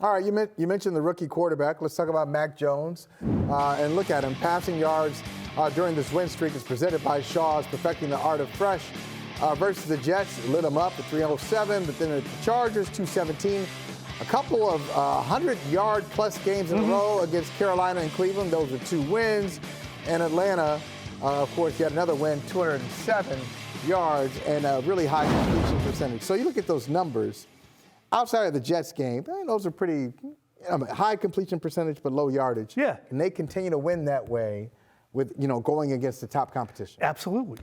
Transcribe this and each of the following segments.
All right, you mentioned the rookie quarterback. Let's talk about Mac Jones. And look at him. Passing yards during this win streak is presented by Shaw's Perfecting the Art of Fresh. Versus the Jets, lit them up at 307, but then at the Chargers, 217. A couple of 100-yard-plus games in a row against Carolina and Cleveland. Those are 2 wins. And Atlanta, of course, yet another win, 207 yards and a really high completion percentage. So you look at those numbers. Outside of the Jets game, those are pretty high completion percentage but low yardage. Yeah. And they continue to win that way with, going against the top competition. Absolutely.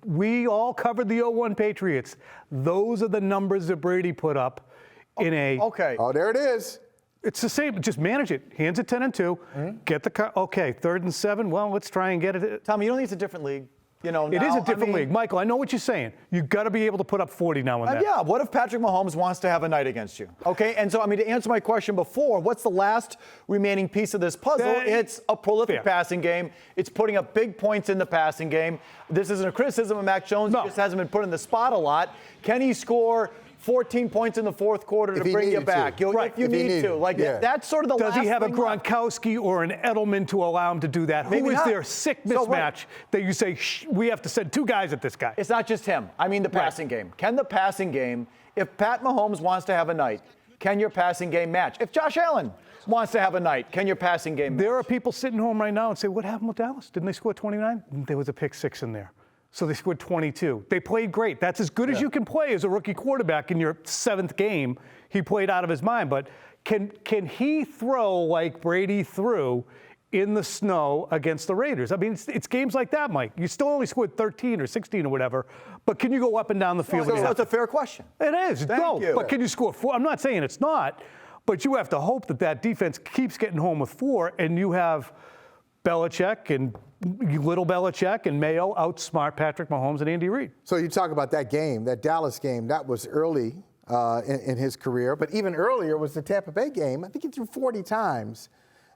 We all covered the 0-1 Patriots. Those are the numbers that Brady put up in a. Okay. Oh, there it is. It's the same. Just manage it. Hands at 10-2. Get the 3rd and 7. Well, let's try and get it. Tommy, you don't think it's a different league? It is a different league. Michael, I know what you're saying. You've got to be able to put up 40 now and then. Yeah, what if Patrick Mahomes wants to have a night against you? Okay, and so, to answer my question before, what's the last remaining piece of this puzzle? It's a prolific passing game. It's putting up big points in the passing game. This isn't a criticism of Mac Jones. No. He just hasn't been put in the spot a lot. Can he score 14 points in the fourth quarter to bring you back? Right. If you need to. That's sort of the last Does he have a thing Gronkowski or an Edelman to allow him to do that? Maybe Who is not. their sick mismatch that you say, we have to send 2 guys at this guy? It's not just him. The passing game. Can the passing game, if Pat Mahomes wants to have a night, can your passing game match? If Josh Allen wants to have a night, can your passing game match? There are people sitting home right now and say, what happened with Dallas? Didn't they score 29? There was a pick 6 in there. So they scored 22. They played great. That's as good as you can play as a rookie quarterback in your 7th game. He played out of his mind. But can he throw like Brady threw in the snow against the Raiders? It's games like that, Mike. You still only scored 13 or 16 or whatever. But can you go up and down the field? That's a fair question. It is. Thank you. But can you score 4? I'm not saying it's not. But you have to hope that defense keeps getting home with 4, and you have Belichick and little Belichick and Mayo outsmart Patrick Mahomes and Andy Reid. So you talk about that game, that Dallas game, that was early in his career. But even earlier was the Tampa Bay game. I think he threw 40 times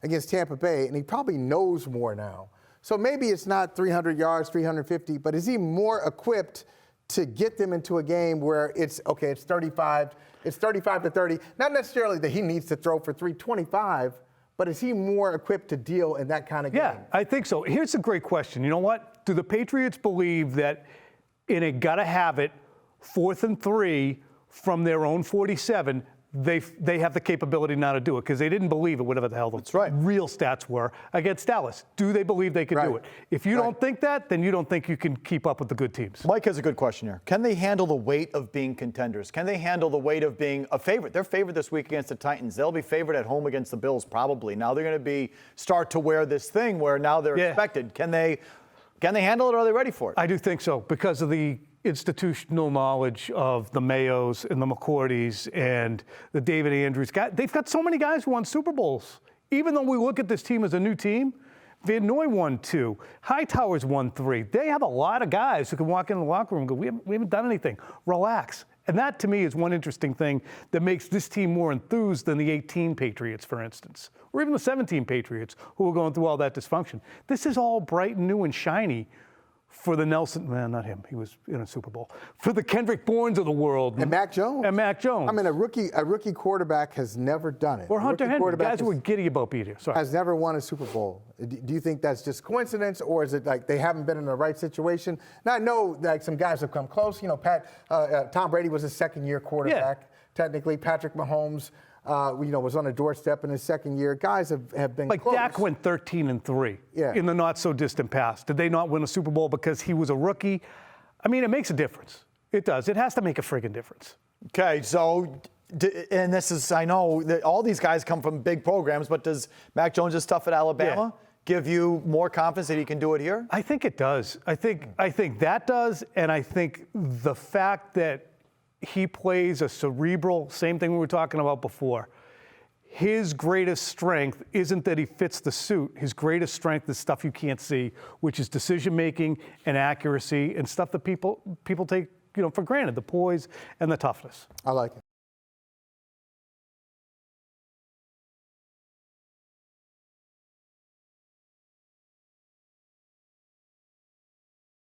against Tampa Bay, and he probably knows more now. So maybe it's not 300 yards, 350, but is he more equipped to get them into a game where it's 35 to 30? Not necessarily that he needs to throw for 325, but is he more equipped to deal in that kind of game? Yeah, I think so. Here's a great question. You know what? Do the Patriots believe that in a gotta-have-it 4th and 3 from their own 47, they have the capability now to do it? Because they didn't believe it, whatever the hell the real stats were, against Dallas. Do they believe they can do it? If you don't think that, then you don't think you can keep up with the good teams. Mike has a good question here. Can they handle the weight of being contenders? Can they handle the weight of being a favorite? They're favored this week against the Titans. They'll be favored at home against the Bills, probably. Now they're going to start to wear this thing where now they're expected. Can they handle it, or are they ready for it? I do think so, because of the institutional knowledge of the Mayos and the McCourtys and the David Andrews. They've got so many guys who won Super Bowls. Even though we look at this team as a new team, Van Noy won 2. Hightower's won 3. They have a lot of guys who can walk in the locker room and go, we haven't done anything. Relax. And that, to me, is one interesting thing that makes this team more enthused than the 18 Patriots, for instance, or even the 17 Patriots who are going through all that dysfunction. This is all bright and new and shiny for the Nelson, not him, he was in a Super Bowl, for the Kendrick Bournes of the world. And Mac Jones. A rookie quarterback has never done it. Or Hunter Henry, guys who were giddy about being here. Sorry. Has never won a Super Bowl. Do you think that's just coincidence, or is it like they haven't been in the right situation? Now, I know some guys have come close. Tom Brady was a second-year quarterback. Technically, Patrick Mahomes, was on a doorstep in his second year. Guys have been close. Dak went 13-3 in the not-so-distant past. Did they not win a Super Bowl because he was a rookie? It makes a difference. It does. It has to make a friggin' difference. Okay, so, and this is, I know that all these guys come from big programs, but does Mac Jones' stuff at Alabama give you more confidence that he can do it here? I think it does. I think that does, and I think the fact that he plays a cerebral, same thing we were talking about before. His greatest strength isn't that he fits the suit. His greatest strength is stuff you can't see, which is decision-making and accuracy and stuff that people take for granted, the poise and the toughness. I like it.